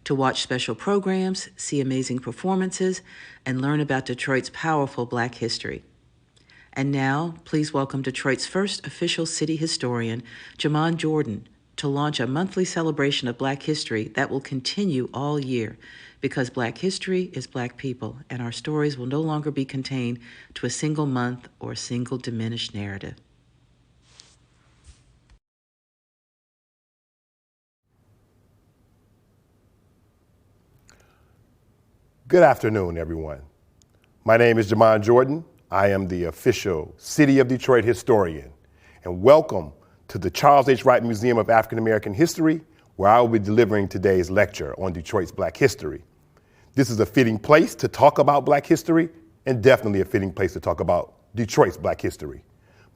to watch special programs, see amazing performances, and learn about Detroit's powerful Black history. And now, please welcome Detroit's first official city historian, Jamon Jordan, to launch a monthly celebration of Black history that will continue all year, because Black history is Black people, and our stories will no longer be contained to a single month or a single diminished narrative. Good afternoon, everyone. My name is Jamon Jordan. I am the official City of Detroit historian, and welcome to the Charles H. Wright Museum of African American History, where I will be delivering today's lecture on Detroit's Black history. This is a fitting place to talk about Black history, and definitely a fitting place to talk about Detroit's Black history.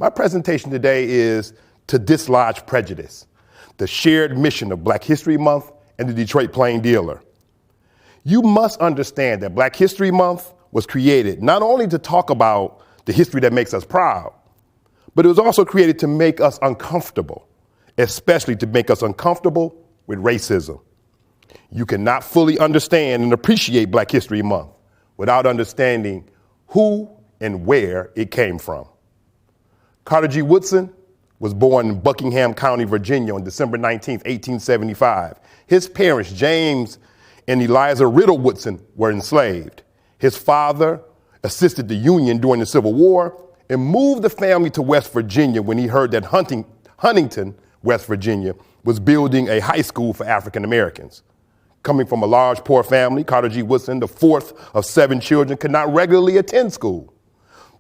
My presentation today is to Dislodge Prejudice, the shared mission of Black History Month and the Detroit Plaindealer. You must understand that Black History Month was created not only to talk about the history that makes us proud, but it was also created to make us uncomfortable, especially to make us uncomfortable with racism. You cannot fully understand and appreciate Black History Month without understanding who and where it came from. Carter G. Woodson was born in Buckingham County, Virginia on December 19, 1875. His parents, James and Eliza Riddle Woodson, were enslaved. His father assisted the Union during the Civil War and moved the family to West Virginia when he heard that Huntington, West Virginia, was building a high school for African Americans. Coming from a large poor family, Carter G. Woodson, the fourth of 7 children, could not regularly attend school.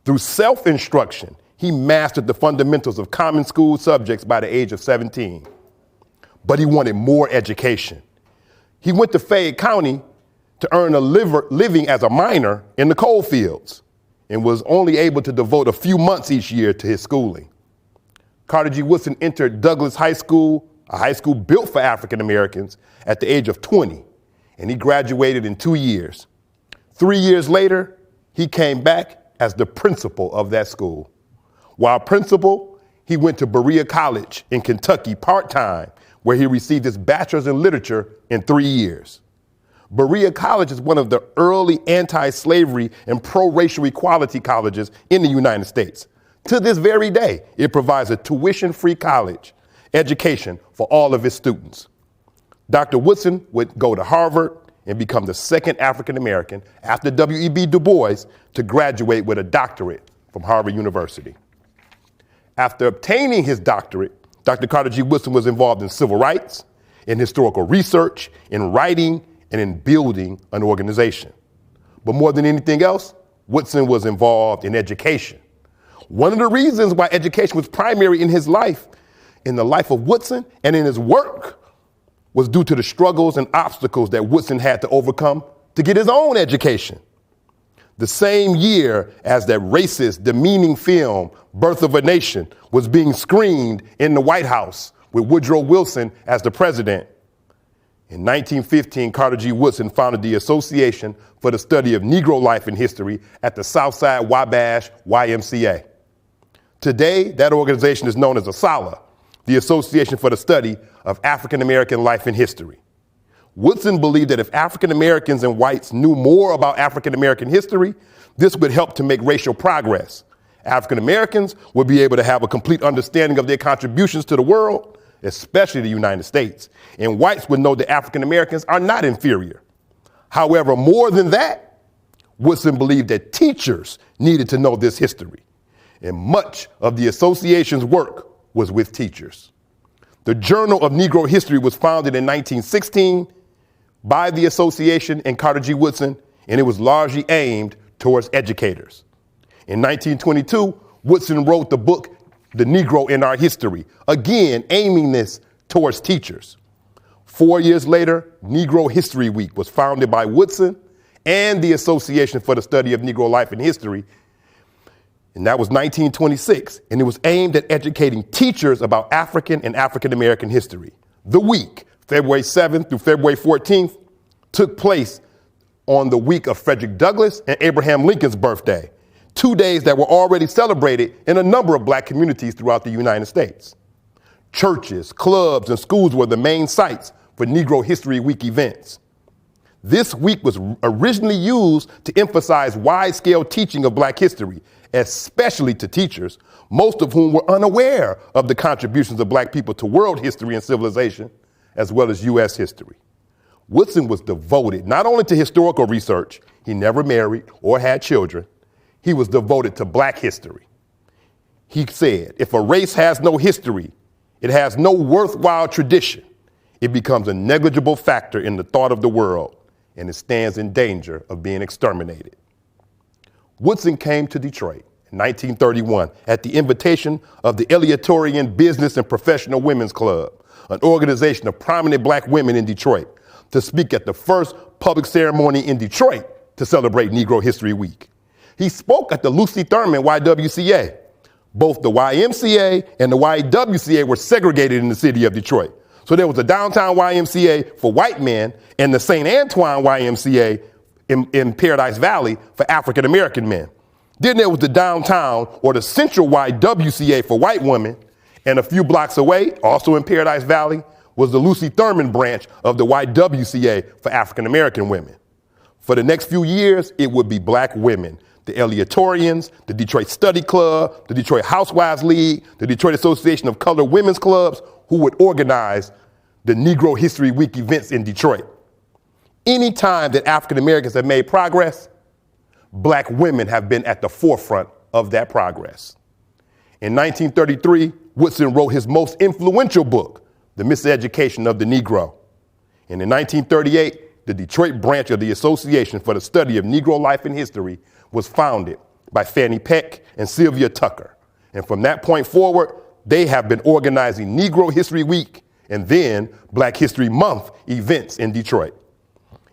Through self-instruction, he mastered the fundamentals of common school subjects by the age of 17. But he wanted more education. He went to Fayette County to earn a living as a miner in the coal fields and was only able to devote a few months each year to his schooling. Carter G. Woodson entered Douglas High School, a high school built for African Americans, at the age of 20, and he graduated in 2 years. 3 years later, he came back as the principal of that school. While principal, he went to Berea College in Kentucky part-time, where he received his bachelor's in literature in 3 years. Berea College is one of the early anti-slavery and pro-racial equality colleges in the United States. To this very day, it provides a tuition-free college education for all of its students. Dr. Woodson would go to Harvard and become the second African American after W.E.B. Du Bois to graduate with a doctorate from Harvard University. After obtaining his doctorate, Dr. Carter G. Woodson was involved in civil rights, in historical research, in writing, and in building an organization. But more than anything else, Woodson was involved in education. One of the reasons why education was primary in his life, in the life of Woodson, and in his work, was due to the struggles and obstacles that Woodson had to overcome to get his own education. The same year as that racist, demeaning film, Birth of a Nation, was being screened in the White House with Woodrow Wilson as the president, in 1915, Carter G. Woodson founded the Association for the Study of Negro Life and History at the Southside Wabash YMCA. Today, that organization is known as ASALH, the Association for the Study of African American Life and History. Woodson believed that if African Americans and whites knew more about African American history, this would help to make racial progress. African Americans would be able to have a complete understanding of their contributions to the world, especially the United States, and whites would know that African Americans are not inferior. However, more than that, Woodson believed that teachers needed to know this history, and much of the association's work was with teachers. The Journal of Negro History was founded in 1916 by the association and Carter G. Woodson, and it was largely aimed towards educators. In 1922, Woodson wrote the book, The Negro in Our History, again aiming this towards teachers. 4 years later, Negro History Week was founded by Woodson and the Association for the Study of Negro Life and History, and that was 1926, and it was aimed at educating teachers about African and African American history. The week, February 7th through February 14th, took place on the week of Frederick Douglass and Abraham Lincoln's birthday, 2 days that were already celebrated in a number of black communities throughout the United States. Churches, clubs, and schools were the main sites for Negro History Week events. This week was originally used to emphasize wide-scale teaching of Black history, especially to teachers, most of whom were unaware of the contributions of Black people to world history and civilization, as well as U.S. history. Woodson was devoted not only to historical research, he never married or had children, he was devoted to Black history. He said, if a race has no history, it has no worthwhile tradition, it becomes a negligible factor in the thought of the world, and it stands in danger of being exterminated. Woodson came to Detroit in 1931 at the invitation of the Elliotorian Business and Professional Women's Club, an organization of prominent Black women in Detroit, to speak at the first public ceremony in Detroit to celebrate Negro History Week. He spoke at the Lucy Thurman YWCA. Both the YMCA and the YWCA were segregated in the city of Detroit. So there was a downtown YMCA for white men and the St. Antoine YMCA in Paradise Valley for African American men. Then there was the downtown or the central YWCA for white women, and a few blocks away, also in Paradise Valley, was the Lucy Thurman branch of the YWCA for African American women. For the next few years, it would be Black women, the Elliotorians, the Detroit Study Club, the Detroit Housewives League, the Detroit Association of Colored Women's Clubs, who would organize the Negro History Week events in Detroit. Any time that African Americans have made progress, Black women have been at the forefront of that progress. In 1933, Woodson wrote his most influential book, The Miseducation of the Negro. And in 1938, the Detroit branch of the Association for the Study of Negro Life and History was founded by Fannie Peck and Sylvia Tucker. And from that point forward, they have been organizing Negro History Week and then Black History Month events in Detroit.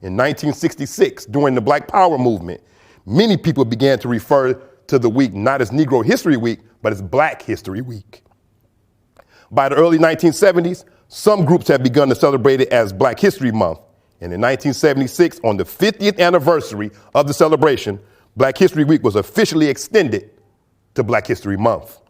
In 1966, during the Black Power movement, many people began to refer to the week not as Negro History Week, but as Black History Week. By the early 1970s, some groups had begun to celebrate it as Black History Month. And in 1976, on the 50th anniversary of the celebration, Black History Week was officially extended to Black History Month.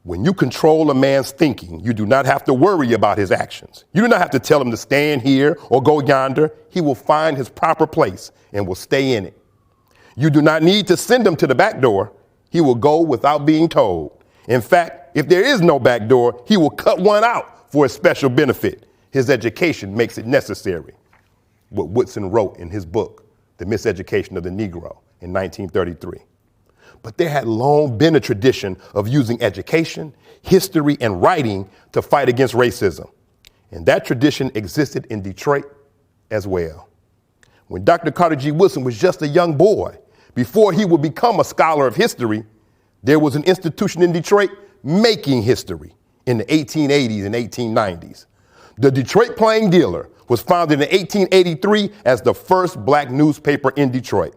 When you control a man's thinking, you do not have to worry about his actions. You do not have to tell him to stand here or go yonder. He will find his proper place and will stay in it. You do not need to send him to the back door. He will go without being told. In fact, if there is no back door, he will cut one out for a special benefit. His education makes it necessary. What Woodson wrote in his book, The Miseducation of the Negro, in 1933. But there had long been a tradition of using education, history, and writing to fight against racism. And that tradition existed in Detroit as well. When Dr. Carter G. Woodson was just a young boy, before he would become a scholar of history, there was an institution in Detroit making history in the 1880s and 1890s. The Detroit Plaindealer was founded in 1883 as the first Black newspaper in Detroit.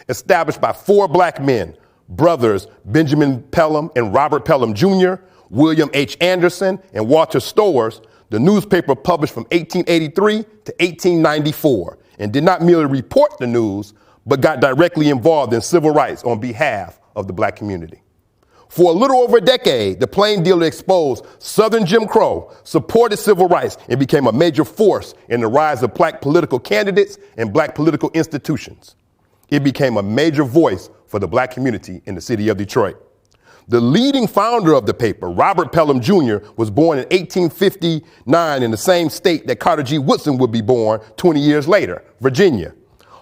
Established by 4 Black men, brothers Benjamin Pelham and Robert Pelham Jr., William H. Anderson, and Walter Stowers, the newspaper published from 1883 to 1894 and did not merely report the news, but got directly involved in civil rights on behalf of the Black community. For a little over a decade, the Plaindealer exposed Southern Jim Crow, supported civil rights, and became a major force in the rise of Black political candidates and Black political institutions. It became a major voice for the Black community in the city of Detroit. The leading founder of the paper, Robert Pelham Jr., was born in 1859 in the same state that Carter G. Woodson would be born 20 years later, Virginia.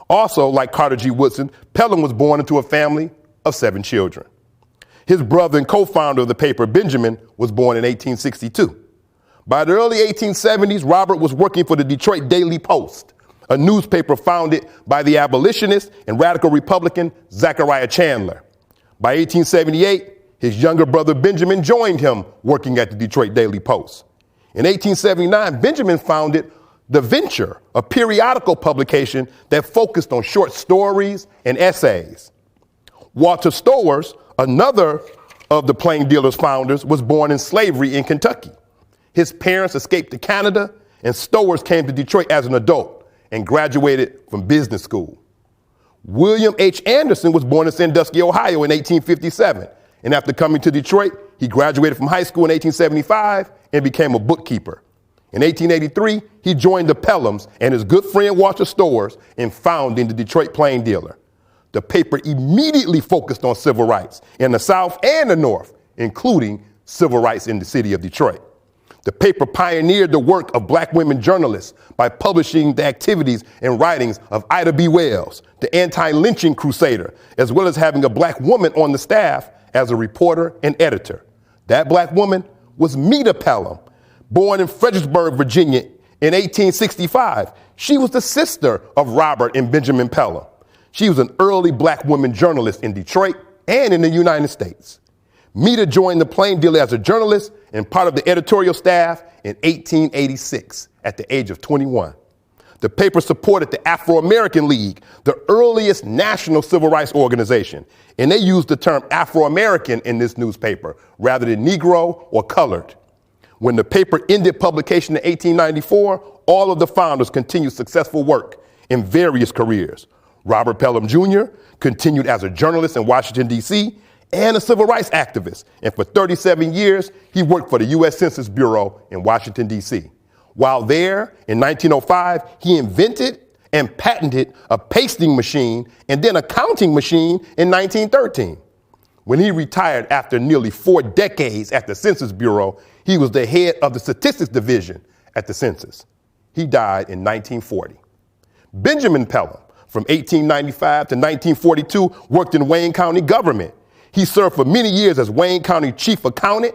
Also, like Carter G. Woodson, Pelham was born into a family of 7 children. His brother and co-founder of the paper, Benjamin, was born in 1862. By the early 1870s, Robert was working for the Detroit Daily Post, a newspaper founded by the abolitionist and radical Republican Zachariah Chandler. By 1878, his younger brother Benjamin joined him working at the Detroit Daily Post. In 1879, Benjamin founded The Venture, a periodical publication that focused on short stories and essays. Walter Stowers, another of the Plaindealer's founders, was born in slavery in Kentucky. His parents escaped to Canada, and Stowers came to Detroit as an adult and graduated from business school. William H. Anderson was born in Sandusky, Ohio in 1857, and after coming to Detroit, he graduated from high school in 1875 and became a bookkeeper. In 1883, he joined the Pelhams and his good friend Walter Stowers in founding the Detroit Plaindealer. The paper immediately focused on civil rights in the South and the North, including civil rights in the city of Detroit. The paper pioneered the work of black women journalists by publishing the activities and writings of Ida B. Wells, the anti-lynching crusader, as well as having a black woman on the staff as a reporter and editor. That black woman was Meta Pelham, born in Fredericksburg, Virginia in 1865. She was the sister of Robert and Benjamin Pelham. She was an early black woman journalist in Detroit and in the United States. Meta joined the Plaindealer as a journalist and part of the editorial staff in 1886 at the age of 21. The paper supported the Afro-American League, the earliest national civil rights organization, and they used the term Afro-American in this newspaper rather than Negro or colored. When the paper ended publication in 1894, all of the founders continued successful work in various careers. Robert Pelham Jr. continued as a journalist in Washington, D.C., and a civil rights activist. And for 37 years, he worked for the U.S. Census Bureau in Washington, D.C. While there, in 1905, he invented and patented a pasting machine and then a counting machine in 1913. When he retired after nearly 4 decades at the Census Bureau, he was the head of the Statistics Division at the Census. He died in 1940. Benjamin Pelham, from 1895 to 1942, worked in Wayne County government. He served for many years as Wayne County chief accountant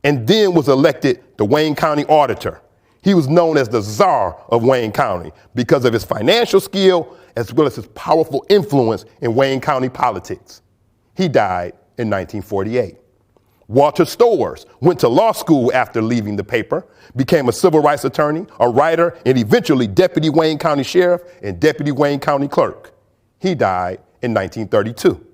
and then was elected the Wayne County auditor. He was known as the czar of Wayne County because of his financial skill as well as his powerful influence in Wayne County politics. He died in 1948. Walter Stowers went to law school after leaving the paper, became a civil rights attorney, a writer, and eventually deputy Wayne County sheriff and deputy Wayne County clerk. He died in 1932.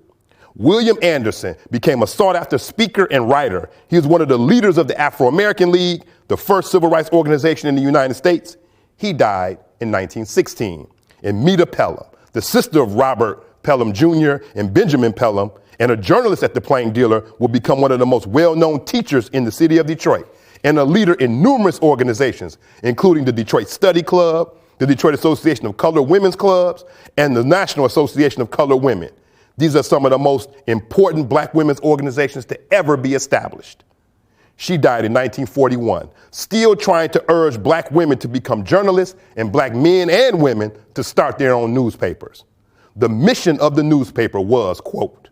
William Anderson became a sought-after speaker and writer. He was one of the leaders of the Afro-American League, the first civil rights organization in the United States. He died in 1916. And Meta Pelham, the sister of Robert Pelham Jr. and Benjamin Pelham, and a journalist at the Plaindealer, will become one of the most well-known teachers in the city of Detroit and a leader in numerous organizations, including the Detroit Study Club, the Detroit Association of Colored Women's Clubs, and the National Association of Colored Women. These are some of the most important black women's organizations to ever be established. She died in 1941, still trying to urge black women to become journalists and black men and women to start their own newspapers. The mission of the newspaper was, quote,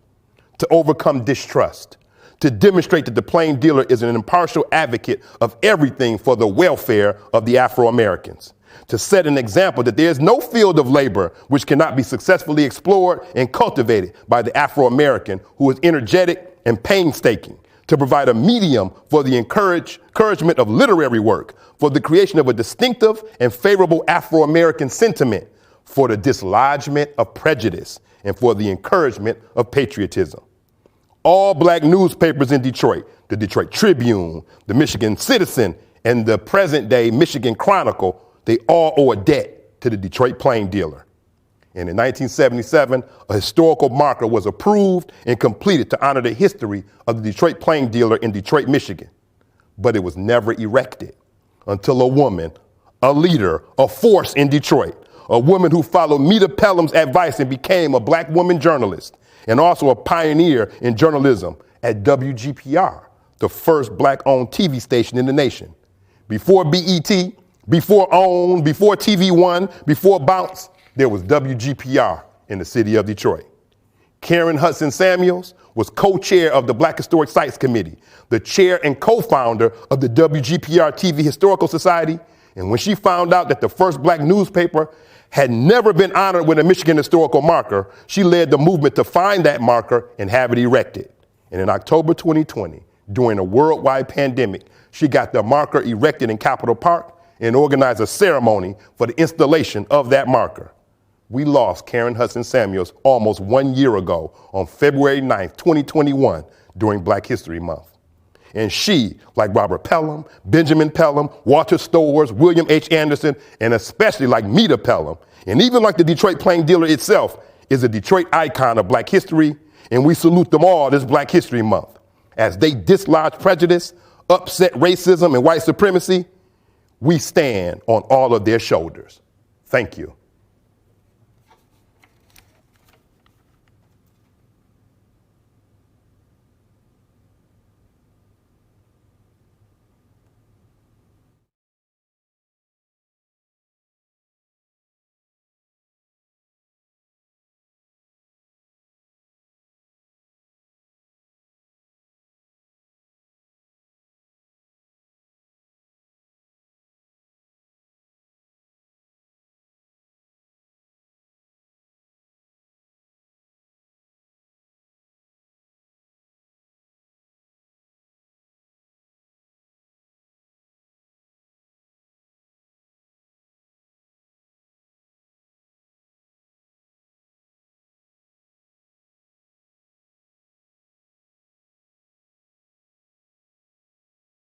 to overcome distrust, to demonstrate that the Plaindealer is an impartial advocate of everything for the welfare of the Afro-Americans, to set an example that there is no field of labor which cannot be successfully explored and cultivated by the Afro-American who is energetic and painstaking, to provide a medium for the encouragement of literary work, for the creation of a distinctive and favorable Afro-American sentiment, for the dislodgement of prejudice, and for the encouragement of patriotism. All black newspapers in Detroit, the Detroit Tribune, the Michigan Citizen, and the present-day Michigan Chronicle, they all owe a debt to the Detroit Plaindealer. And in 1977, a historical marker was approved and completed to honor the history of the Detroit Plaindealer in Detroit, Michigan. But it was never erected until a woman, a leader, a force in Detroit, a woman who followed Meta Pelham's advice and became a black woman journalist and also a pioneer in journalism at WGPR, the first black-owned TV station in the nation. Before BET, before OWN, before TV One, before Bounce, there was WGPR in the city of Detroit. Karen Hudson Samuels was co-chair of the Black Historic Sites Committee, the chair and co-founder of the WGPR TV Historical Society. And when she found out that the first black newspaper had never been honored with a Michigan historical marker, she led the movement to find that marker and have it erected. And in October 2020, during a worldwide pandemic, she got the marker erected in Capitol Park and organized a ceremony for the installation of that marker. We lost Karen Hudson Samuels almost 1 year ago on February 9th, 2021, during Black History Month. And she, like Robert Pelham, Benjamin Pelham, Walter Stowers, William H. Anderson, and especially like Meta Pelham, and even like the Detroit Plaindealer itself, is a Detroit icon of black history, and we salute them all this Black History Month. As they dislodge prejudice, upset racism and white supremacy, We stand on all of their shoulders. Thank you.